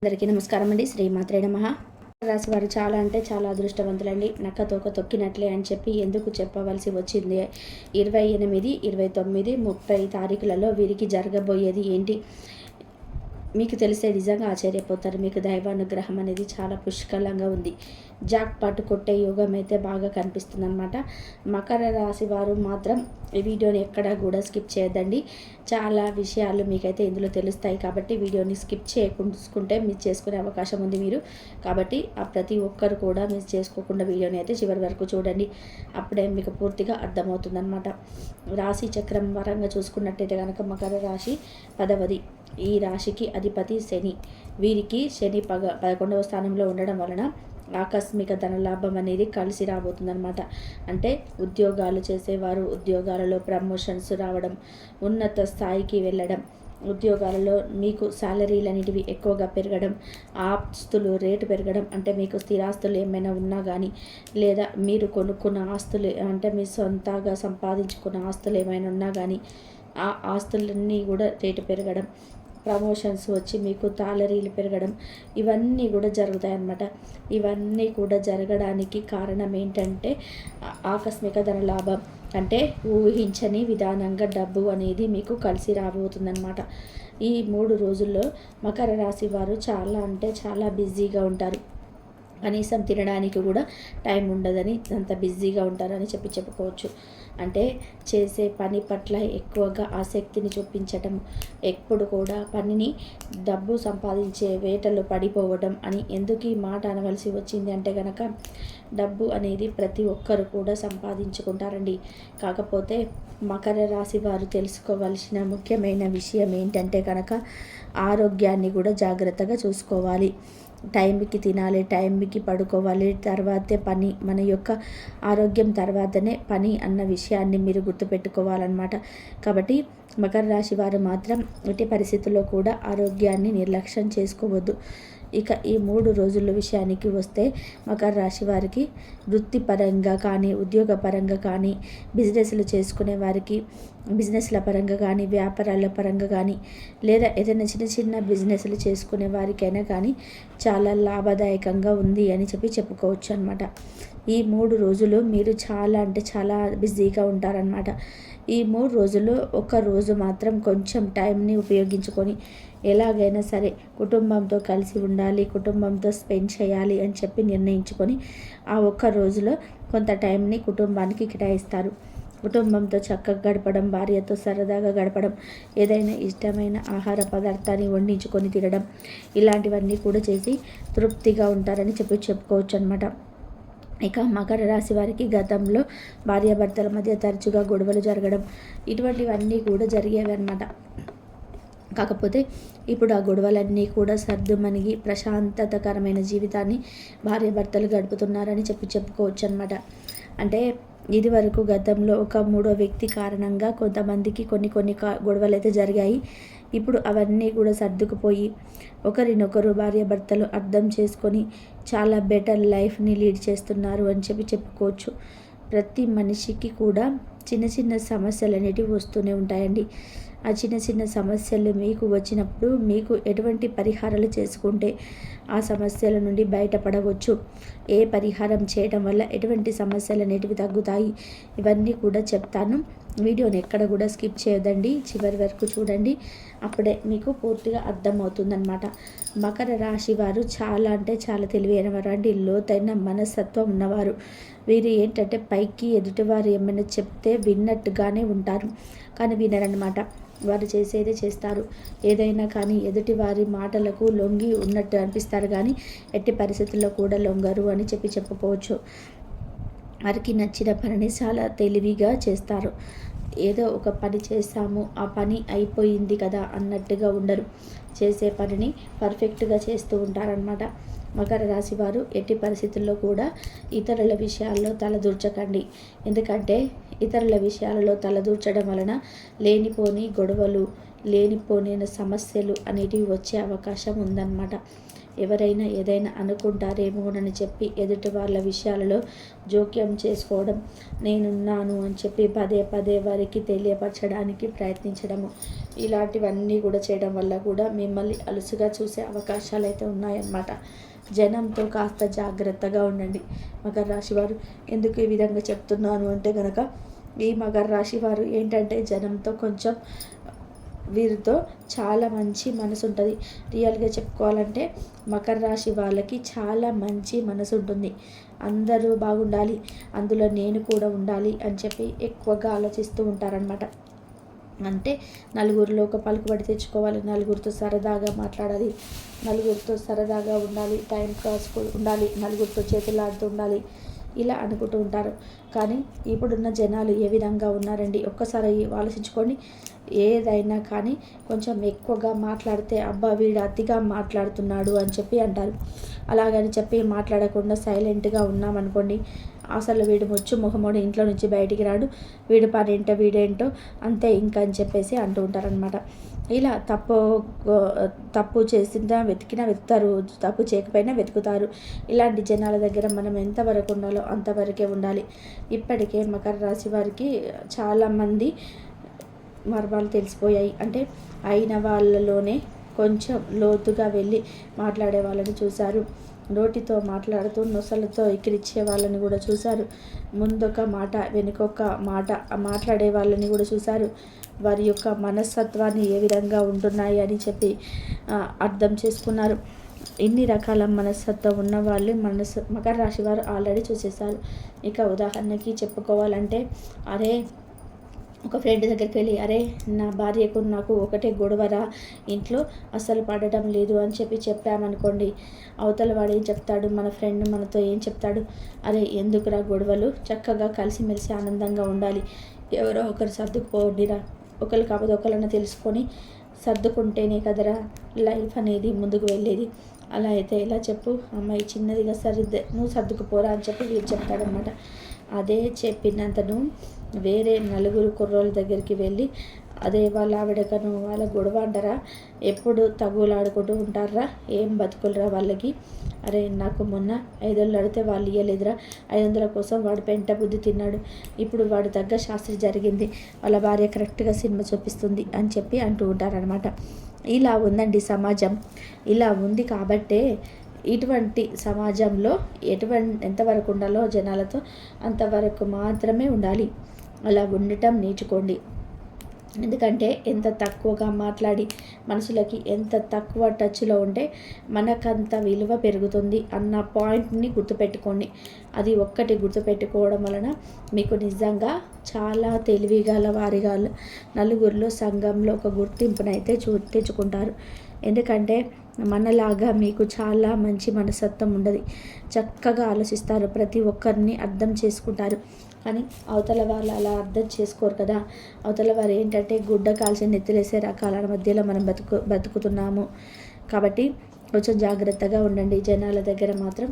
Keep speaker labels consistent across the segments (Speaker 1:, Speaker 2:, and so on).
Speaker 1: అందరికీ నమస్కారం అండి. శ్రీమాత్రే నమః. రాశి వారు చాలా అంటే చాలా అదృష్టవంతులండి. నక్క తోక తొక్కినట్లే అని చెప్పి ఎందుకు చెప్పవలసి వచ్చింది? 28, 29, 30 తారీఖులలో వీరికి జరగబోయేది ఏంటి మీకు తెలిసే నిజంగా ఆశ్చర్యపోతారు. మీకు దైవానుగ్రహం అనేది చాలా పుష్కలంగా ఉంది. జాక్ పాటు కొట్టే యోగం అయితే బాగా కనిపిస్తుంది అనమాట. మకర రాశి వారు మాత్రం ఈ వీడియోని ఎక్కడా కూడా స్కిప్ చేయొద్దండి. చాలా విషయాలు మీకైతే ఇందులో తెలుస్తాయి కాబట్టి వీడియోని స్కిప్ చేయకుంటే మిస్ చేసుకునే అవకాశం ఉంది మీరు. కాబట్టి ఆ ప్రతి ఒక్కరు కూడా మిస్ చేసుకోకుండా వీడియోని అయితే చివరి వరకు చూడండి. అప్పుడే మీకు పూర్తిగా అర్థమవుతుందన్నమాట. రాశి చక్రం పరంగా చూసుకున్నట్టయితే కనుక మకర రాశి 10వది. ఈ రాశికి అధిపతి శని. వీరికి శని 11వ స్థానంలో ఉండడం వలన ఆకస్మిక ధనలాభం అనేది కలిసి రాబోతుందన్నమాట. అంటే ఉద్యోగాలు చేసేవారు ఉద్యోగాలలో ప్రమోషన్స్ రావడం, ఉన్నత స్థాయికి వెళ్ళడం, ఉద్యోగాలలో మీకు శాలరీలు అనేటివి ఎక్కువగా పెరగడం, ఆస్తులు రేటు పెరగడం, అంటే మీకు స్థిరాస్తులు ఏమైనా ఉన్నా కానీ, లేదా మీరు కొనుక్కున్న ఆస్తులు అంటే మీ సొంతగా సంపాదించుకున్న ఆస్తులు ఏమైనా ఉన్నా కానీ ఆ ఆస్తులన్నీ కూడా రేటు పెరగడం, ప్రమోషన్స్ వచ్చి మీకు సాలరీలు పెరగడం, ఇవన్నీ కూడా జరుగుతాయి అన్నమాట. ఇవన్నీ కూడా జరగడానికి కారణం ఏంటంటే ఆకస్మిక ధనలాభం. అంటే ఊహించని విధానంగా డబ్బు అనేది మీకు కలిసి రాబోతుందన్నమాట. ఈ 3 రోజుల్లో మకర రాశి వారు చాలా అంటే చాలా బిజీగా ఉంటారు. కనీసం తినడానికి కూడా టైం ఉండదని అంత బిజీగా ఉంటారని చెప్పుకోవచ్చు. అంటే చేసే పని పట్ల ఎక్కువగా ఆసక్తిని చూపించటం, ఎప్పుడు కూడా పనిని డబ్బు సంపాదించే వేటలో పడిపోవడం అని ఎందుకు ఈ మాట అనవలసి వచ్చింది అంటే కనుక డబ్బు అనేది ప్రతి ఒక్కరు కూడా సంపాదించుకుంటారండి. కాకపోతే మకర రాశి వారు తెలుసుకోవాల్సిన ముఖ్యమైన విషయం ఏంటంటే కనుక ఆరోగ్యాన్ని కూడా జాగ్రత్తగా చూసుకోవాలి. టైంకి తినాలి, టైంకి పడుకోవాలి, తర్వాతే పని. మన యొక్క ఆరోగ్యం తర్వాతనే పని అన్న విషయాన్ని మీరు గుర్తుపెట్టుకోవాలన్నమాట. కాబట్టి మకర రాశి వారు మాత్రం ఎట్టి పరిస్థితుల్లో కూడా ఆరోగ్యాన్ని నిర్లక్ష్యం చేసుకోవద్దు. ఇక ఈ 3 రోజుల విషయానికి వస్తే మకర రాశి వారికి వృత్తిపరంగా కానీ, ఉద్యోగపరంగా కానీ, బిజినెస్లు చేసుకునే వారికి బిజినెస్ల పరంగా కానీ, వ్యాపారాల పరంగా కానీ, లేదా ఏదైనా చిన్న చిన్న బిజినెస్లు చేసుకునే వారికైనా కానీ చాలా లాభదాయకంగా ఉంది అని చెప్పుకోవచ్చు అనమాట. ఈ 3 రోజులు మీరు చాలా అంటే చాలా బిజీగా ఉంటారనమాట. ఈ 3 రోజుల్లో ఒక రోజు మాత్రం కొంచెం టైంని ఉపయోగించుకొని ఎలాగైనా సరే కుటుంబంతో కలిసి ఉండాలి, కుటుంబంతో స్పెండ్ చేయాలి అని చెప్పి నిర్ణయించుకొని ఆ ఒక్క రోజులో కొంత టైంని కుటుంబానికి కేటాయిస్తారు. కుటుంబంతో చక్కగా గడపడం, భార్యతో సరదాగా గడపడం, ఏదైనా ఇష్టమైన ఆహార పదార్థాన్ని వండించుకొని తినడం, ఇలాంటివన్నీ కూడా చేసి తృప్తిగా ఉంటారని చెప్పుకోవచ్చు అనమాట. ఇక మకర రాశి వారికి గతంలో భార్యాభర్తల మధ్య తరచుగా గొడవలు జరగడం, ఇటువంటివన్నీ కూడా జరిగేవి అన్నమాట. కాకపోతే ఇప్పుడు ఆ గొడవలన్నీ కూడా సర్దుమణిగి ప్రశాంతతకరమైన జీవితాన్ని భార్యాభర్తలు గడుపుతున్నారని చెప్పుకోవచ్చు అనమాట. అంటే ఇది వరకు గతంలో ఒక 3వ వ్యక్తి కారణంగా కొంతమందికి కొన్ని గొడవలు అయితే జరిగాయి. ఇప్పుడు అవన్నీ కూడా సర్దుకుపోయి ఒకరినొకరు భార్యాభర్తలు అర్థం చేసుకొని చాలా బెటర్ లైఫ్ని లీడ్ చేస్తున్నారు అని చెప్పుకోవచ్చు. ప్రతి మనిషికి కూడా చిన్న చిన్న సమస్యలు అనేటివి వస్తూనే ఉంటాయండి. ఆ చిన్న చిన్న సమస్యలు మీకు వచ్చినప్పుడు మీకు ఎటువంటి పరిహారాలు చేసుకుంటే ఆ సమస్యల నుండి బయటపడవచ్చు, ఏ పరిహారం చేయడం వల్ల ఎటువంటి సమస్యలు అనేటివి తగ్గుతాయి, ఇవన్నీ కూడా చెప్తాను. వీడియోని ఎక్కడ కూడా స్కిప్ చేయొద్దండి, చివరి వరకు చూడండి. అప్పుడే మీకు పూర్తిగా అర్థమవుతుందన్నమాట. మకర రాశి వారు చాలా అంటే చాలా తెలివైన వారు అండి, లోతైన మనస్తత్వం ఉన్నవారు. వీరు ఏంటంటే పైకి ఎదుటివారు ఏమైనా చెప్తే విన్నట్టుగానే ఉంటారు, కానీ వినరన్నమాట. వారు చేసేదే చేస్తారు. ఏదైనా కానీ ఎదుటి వారి మాటలకు లొంగి ఉన్నట్టు అనిపిస్తారు కానీ ఎట్టి పరిస్థితుల్లో కూడా లొంగరు అని చెప్పుకోవచ్చు. వారికి నచ్చిన పనిని చాలా తెలివిగా చేస్తారు. ఏదో ఒక పని చేస్తాము, ఆ పని అయిపోయింది కదా అన్నట్టుగా ఉండరు. చేసే పనిని పర్ఫెక్ట్గా చేస్తూ ఉంటారనమాట. మకర రాశి వారు ఎట్టి పరిస్థితుల్లో కూడా ఇతరుల విషయాల్లో తలదూర్చకండి. ఎందుకంటే ఇతరుల విషయాలలో తలదూర్చడం వలన లేనిపోని గొడవలు, లేనిపోని సమస్యలు అనేటివి వచ్చే అవకాశం ఉందన్నమాట. ఎవరైనా ఏదైనా అనుకుంటారేమోనని చెప్పి ఎదుటి వాళ్ళ విషయాలలో జోక్యం చేసుకోవడం, నేనున్నాను అని చెప్పి పదే పదే వారికి తెలియపరచడానికి ప్రయత్నించడము, ఇలాంటివన్నీ కూడా చేయడం వల్ల కూడా మిమ్మల్ని అలుసుగా చూసే అవకాశాలు అయితే ఉన్నాయన్నమాట. జనంతో కాస్త జాగ్రత్తగా ఉండండి మకర రాశి వారు. ఎందుకు ఈ విధంగా చెప్తున్నాను అంటే కనుక, ఈ మకర రాశి వారు ఏంటంటే జనంతో కొంచెం, వీరితో చాలా మంచి మనసు ఉంటుంది. రియల్గా చెప్పుకోవాలంటే మకర రాశి వాళ్ళకి చాలా మంచి మనసు ఉంటుంది. అందరూ బాగుండాలి, అందులో నేను కూడా ఉండాలి అని చెప్పి ఎక్కువగా ఆలోచిస్తూ ఉంటారనమాట. అంటే నలుగురిలో ఒక పలుకుబడి తెచ్చుకోవాలి, నలుగురితో సరదాగా మాట్లాడాలి, నలుగురితో సరదాగా ఉండాలి, టైం పాస్ ఉండాలి, నలుగురితో చేతులాడుతూ ఉండాలి, ఇలా అనుకుంటూ ఉంటారు. కానీ ఇప్పుడున్న జనాలు ఏ విధంగా ఉన్నారండి, ఒక్కసారి ఆలోచించుకోండి. ఏదైనా కానీ కొంచెం ఎక్కువగా మాట్లాడితే అబ్బా వీడు అతిగా మాట్లాడుతున్నాడు అని చెప్పి అంటారు. అలాగని చెప్పి మాట్లాడకుండా సైలెంట్గా ఉన్నామనుకోండి, అసలు వీడు ముచ్చు మొహమోడు ఇంట్లో నుంచి బయటికి రాడు, వీడు పనేంటో వీడేంటో అంతే ఇంకా అని చెప్పేసి అంటూ ఉంటారనమాట. ఇలా తప్పు చేసినా వెతుకుతారు, తప్పు చేయకపోయినా వెతుకుతారు. ఇలాంటి జనాల దగ్గర మనం ఎంతవరకు ఉండాలో అంతవరకే ఉండాలి. ఇప్పటికే మకర రాశి వారికి చాలామంది మర్మాలు తెలిసిపోయాయి. అంటే అయిన వాళ్ళలోనే కొంచెం లోతుగా వెళ్ళి మాట్లాడే వాళ్ళని చూశారు. నోటితో మాట్లాడుతూ నొసలతో ఎక్కిరిచ్చే వాళ్ళని కూడా చూశారు. ముందొక మాట వెనుకొక మాట మాట్లాడే వాళ్ళని కూడా చూశారు. వారి యొక్క మనస్తత్వాన్ని ఏ విధంగా ఉంటున్నాయి అని చెప్పి అర్థం చేసుకున్నారు. ఇన్ని రకాల మనస్తత్వం ఉన్న వాళ్ళు మకర రాశి వారు ఆల్రెడీ చూసేశారు. ఇక ఉదాహరణకి చెప్పుకోవాలంటే, అరే ఒక ఫ్రెండ్ దగ్గరికి వెళ్ళి, అరే నా భార్యకు నాకు ఒకటే గొడవరా, ఇంట్లో అస్సలు పడటం లేదు అని చెప్పి చెప్పామనుకోండి, అవతల వాడు ఏం చెప్తాడు, మన ఫ్రెండ్ మనతో ఏం చెప్తాడు, అరే ఎందుకురా గొడవలు, చక్కగా కలిసిమెలిసి ఆనందంగా ఉండాలి, ఎవరో ఒకరు సర్దుకుపోండిరా, ఒకరు కాకపోతే ఒకళ్ళని తెలుసుకొని సర్దుకుంటేనే కదరా లైఫ్ అనేది ముందుకు వెళ్ళేది. అలా అయితే ఎలా చెప్పు, అమ్మాయి చిన్నదిగా సరిద్దే, నువ్వు సర్దుకుపోరా అని చెప్పి వీరు చెప్తాడనమాట. అదే చెప్పినంతను వేరే నలుగురు కుర్రోళ్ళ దగ్గరికి వెళ్ళి, అదే వాళ్ళ ఆవిడకను వాళ్ళ గొడవ అంటారా, ఎప్పుడు తగులాడుకుంటూ ఉంటారా, ఏం బతుకులరా వాళ్ళకి, అరే నాకు మొన్న 500 అడితే వాళ్ళు ఇవ్వలేదురా, 500 కోసం వాడు పెంట బుద్ధి తిన్నాడు, ఇప్పుడు వాడు తగ్గ శాస్త్రి జరిగింది, వాళ్ళ భార్య కరెక్ట్గా సినిమా చూపిస్తుంది అని చెప్పి అంటూ ఉంటారనమాట. ఇలా ఉందండి సమాజం. ఇలా ఉంది కాబట్టే ఇటువంటి సమాజంలో ఎంతవరకు ఉండాలో జనాలతో అంతవరకు మాత్రమే ఉండాలి. అలా ఉండటం నేర్చుకోండి. ఎందుకంటే ఎంత తక్కువగా మాట్లాడి మనుషులకి ఎంత తక్కువ టచ్లో ఉంటే మనకంత విలువ పెరుగుతుంది అన్న పాయింట్ని గుర్తుపెట్టుకోండి. అది ఒక్కటి గుర్తుపెట్టుకోవడం వలన మీకు నిజంగా చాలా తెలివిగల వారిగా నలుగురిలో సంఘంలో ఒక గుర్తింపునైతే తెచ్చుకుంటారు. ఎందుకంటే మనలాగా మీకు చాలా మంచి మనస్తత్వం ఉండదు. చక్కగా ఆలోచిస్తారు, ప్రతి ఒక్కరిని అర్థం చేసుకుంటారు. కానీ అవతల వాళ్ళు అలా అర్థం చేసుకోరు కదా. అవతల వారు ఏంటంటే గుడ్డ కాల్చి నెత్తిలేసే రకాల మధ్యలో మనం బతుకుతున్నాము. కాబట్టి కొంచెం జాగ్రత్తగా ఉండండి. జనాల దగ్గర మాత్రం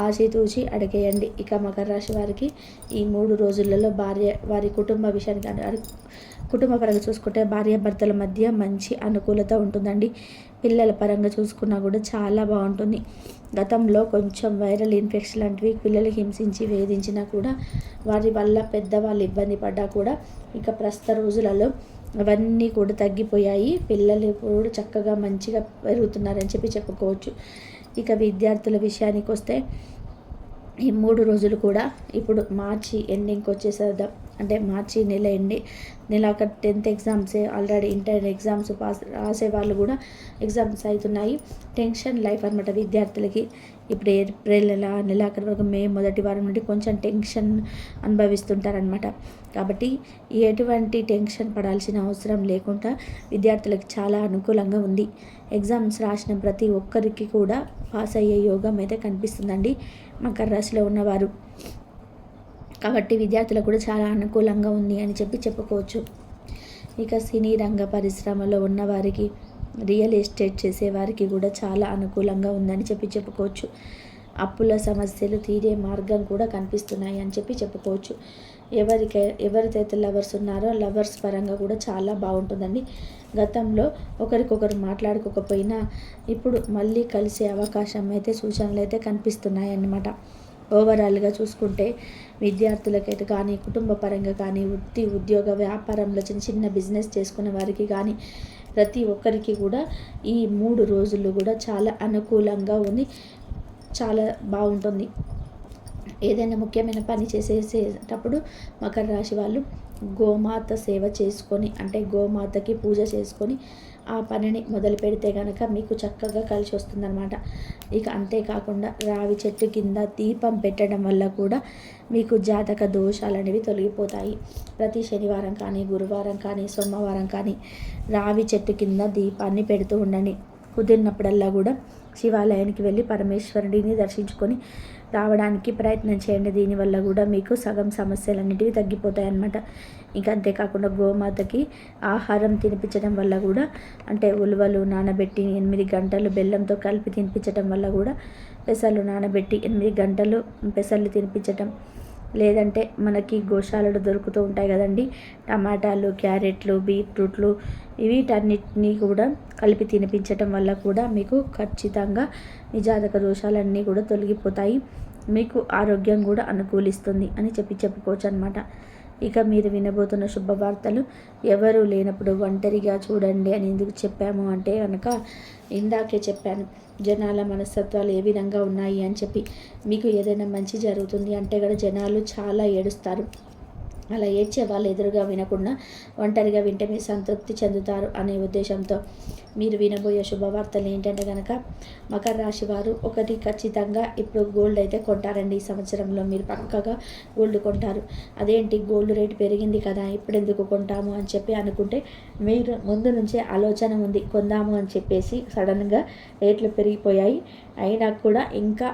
Speaker 1: ఆచితూచి అడిగేయండి. ఇక మకర రాశి వారికి ఈ 3 రోజులలో వారి కుటుంబ విషయానికి కుటుంబ పరంగా చూసుకుంటే భార్యాభర్తల మధ్య మంచి అనుకూలత ఉంటుందండి. పిల్లల పరంగా చూసుకున్నా కూడా చాలా బాగుంటుంది. గతంలో కొంచెం వైరల్ ఇన్ఫెక్షన్ లాంటివి పిల్లలు హింసించి వేధించినా కూడా, వారి వల్ల పెద్దవాళ్ళు ఇబ్బంది పడ్డా కూడా ఇక ప్రస్తుత రోజులలో అవన్నీ కూడా తగ్గిపోయాయి. పిల్లలు కూడా చక్కగా మంచిగా పెరుగుతున్నారని చెప్పి చెప్పుకోవచ్చు. ఇక విద్యార్థుల విషయానికి వస్తే ఈ 3 రోజులు కూడా ఇప్పుడు మార్చి ఎండింగ్కి వచ్చేసేద్దాం. అంటే మార్చి నెలాఖరు 10th ఎగ్జామ్సే, ఆల్రెడీ ఇంటర్ ఎగ్జామ్స్ రాసే వాళ్ళు కూడా ఎగ్జామ్స్ అవుతున్నాయి. టెన్షన్ లైఫ్ అనమాట విద్యార్థులకి. ఇప్పుడు ఏప్రిల్ నెలాఖరు వరకు మే మొదటి వారం నుండి కొంచెం టెన్షన్ అనుభవిస్తుంటారనమాట. కాబట్టి ఎటువంటి టెన్షన్ పడాల్సిన అవసరం లేకుండా విద్యార్థులకు చాలా అనుకూలంగా ఉంది. ఎగ్జామ్స్ రాసిన ప్రతి ఒక్కరికి కూడా పాస్ అయ్యే యోగం అయితే కనిపిస్తుందండి మకర రాశిలో ఉన్నవారు. కాబట్టి విద్యార్థులకు కూడా చాలా అనుకూలంగా ఉంది అని చెప్పుకోవచ్చు. ఇక సినీ రంగ పరిశ్రమలో ఉన్నవారికి, రియల్ ఎస్టేట్ చేసేవారికి కూడా చాలా అనుకూలంగా ఉందని చెప్పుకోవచ్చు. అప్పుల సమస్యలు తీరే మార్గం కూడా కనిపిస్తున్నాయి అని చెప్పుకోవచ్చు. ఎవరికైతే లవర్స్ ఉన్నారో లవర్స్ పరంగా కూడా చాలా బాగుంటుందండి. గతంలో ఒకరికొకరు మాట్లాడుకోకపోయినా ఇప్పుడు మళ్ళీ కలిసే అవకాశం అయితే సూచనలు అయితే కనిపిస్తున్నాయి అన్నమాట. ఓవరాల్గా చూసుకుంటే విద్యార్థులకైతే కానీ, కుటుంబ పరంగా కానీ, ఉద్యోగ వ్యాపారంలో చిన్న బిజినెస్ చేసుకునే వారికి కానీ ప్రతి ఒక్కరికి కూడా ఈ 3 రోజులు కూడా చాలా అనుకూలంగా ఉంది, చాలా బాగుంటుంది. ఏదైనా ముఖ్యమైన పని చేసేటప్పుడు మకర రాశి వాళ్ళు గోమాత సేవ చేసుకొని, అంటే గోమాతకి పూజ చేసుకొని ఆ పనిని మొదలు పెడితే కనుక మీకు చక్కగా కలిసి వస్తుందన్నమాట. ఇక అంతేకాకుండా రావి చెట్టు కింద దీపం పెట్టడం వల్ల కూడా మీకు జాతక దోషాలు అనేవి తొలగిపోతాయి. ప్రతి శనివారం కానీ, గురువారం కానీ, సోమవారం కానీ రావి చెట్టు కింద దీపాన్ని పెడుతూ ఉండండి. కుదిరినప్పుడల్లా కూడా శివాలయానికి వెళ్ళి పరమేశ్వరుడిని దర్శించుకొని రావడానికి ప్రయత్నం చేయండి. దీనివల్ల కూడా మీకు సగం సమస్యలన్నిటివి తగ్గిపోతాయి అన్నమాట. ఇంకా అంతేకాకుండా గోమాతకి ఆహారం తినిపించడం వల్ల కూడా, అంటే ఉలువలు నానబెట్టి 8 గంటలు బెల్లంతో కలిపి తినిపించడం వల్ల కూడా, పెసలు నానబెట్టి 8 గంటలు పెసలు తినిపించటం, లేదంటే మనకి గోశాలలో దొరుకుతూ ఉంటాయి కదండి, టమాటాలు, క్యారెట్లు, బీట్రూట్లు, వీటన్నిటినీ కూడా కలిపి తినిపించటం వల్ల కూడా మీకు ఖచ్చితంగా మీ జాతక దోషాలన్నీ కూడా తొలగిపోతాయి. మీకు ఆరోగ్యం కూడా అనుకూలిస్తుంది అని చెప్పుకోవచ్చు అనమాట. ఇక మీరు వినబోతున్న శుభవార్తలు ఎవరు లేనప్పుడు ఒంటరిగా చూడండి అని ఎందుకు చెప్పాము అంటే కనుక, ఇందాకే చెప్పాను జనాల మనస్తత్వాలు ఏ విధంగా ఉన్నాయి అని చెప్పి. మీకు ఏదైనా మంచి జరుగుతుంది అంటే కూడా జనాలు చాలా ఏడుస్తారు. అలా ఏడ్చే వాళ్ళు ఎదురుగా వినకుండా ఒంటరిగా వింటే మీరు సంతృప్తి చెందుతారు అనే ఉద్దేశంతో మీరు వినబోయే శుభవార్తలు ఏంటంటే కనుక, మకర రాశి వారు ఒకటి ఖచ్చితంగా ఇప్పుడు గోల్డ్ అయితే కొంటారండి. ఈ సంవత్సరంలో మీరు పక్కగా గోల్డ్ కొంటారు. అదేంటి గోల్డ్ రేటు పెరిగింది కదా ఇప్పుడు ఎందుకు కొంటాము అని చెప్పి అనుకుంటే, మీరు ముందు నుంచే ఆలోచన ఉంది కొందాము అని చెప్పేసి సడన్గా రేట్లు పెరిగిపోయాయి. అయినా కూడా ఇంకా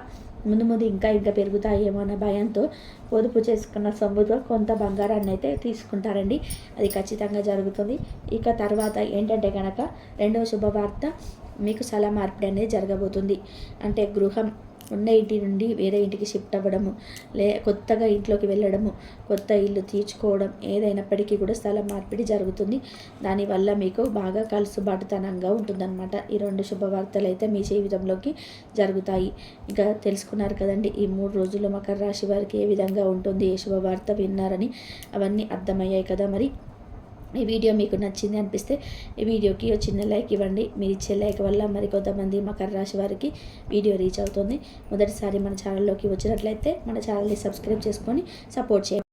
Speaker 1: ముందు ఇంకా పెరుగుతాయేమో అన్న భయంతో పొదుపు చేసుకున్న సొమ్ముతో కొంత బంగారాన్ని అయితే తీసుకుంటారండి. అది ఖచ్చితంగా జరుగుతుంది. ఇక తర్వాత ఏంటంటే కనుక, రెండవ శుభవార్త, మీకు స్థల మార్పిడి అనేది జరగబోతుంది. అంటే గృహం ఉన్న ఇంటి నుండి వేరే ఇంటికి షిఫ్ట్ అవ్వడము, కొత్తగా ఇంట్లోకి వెళ్ళడము, కొత్త ఇల్లు తీర్చుకోవడం, ఏదైనప్పటికీ కూడా స్థల మార్పిడి జరుగుతుంది. దానివల్ల మీకు బాగా కలుసుబాటుతనంగా ఉంటుందన్నమాట. ఈ 2 శుభవార్తలు అయితే మీ జీవితంలోకి జరుగుతాయి. ఇంకా తెలుసుకున్నారు కదండి ఈ 3 రోజుల్లో మకర రాశి వారికి ఏ విధంగా ఉంటుంది, ఏ శుభవార్త విన్నారని, అవన్నీ అర్థమయ్యాయి కదా. మరి ఈ వీడియో మీకు నచ్చింది అనిపిస్తే ఈ వీడియోకి ఒక చిన్న లైక్ ఇవ్వండి. మీరు ఇచ్చే లైక్ వల్ల మరి కొంతమంది మకర రాశి వారికి వీడియో రీచ్ అవుతుంది. మొదటిసారి మన ఛానల్లోకి వచ్చినట్లయితే మన ఛానల్ని సబ్స్క్రైబ్ చేసుకొని సపోర్ట్ చేయండి.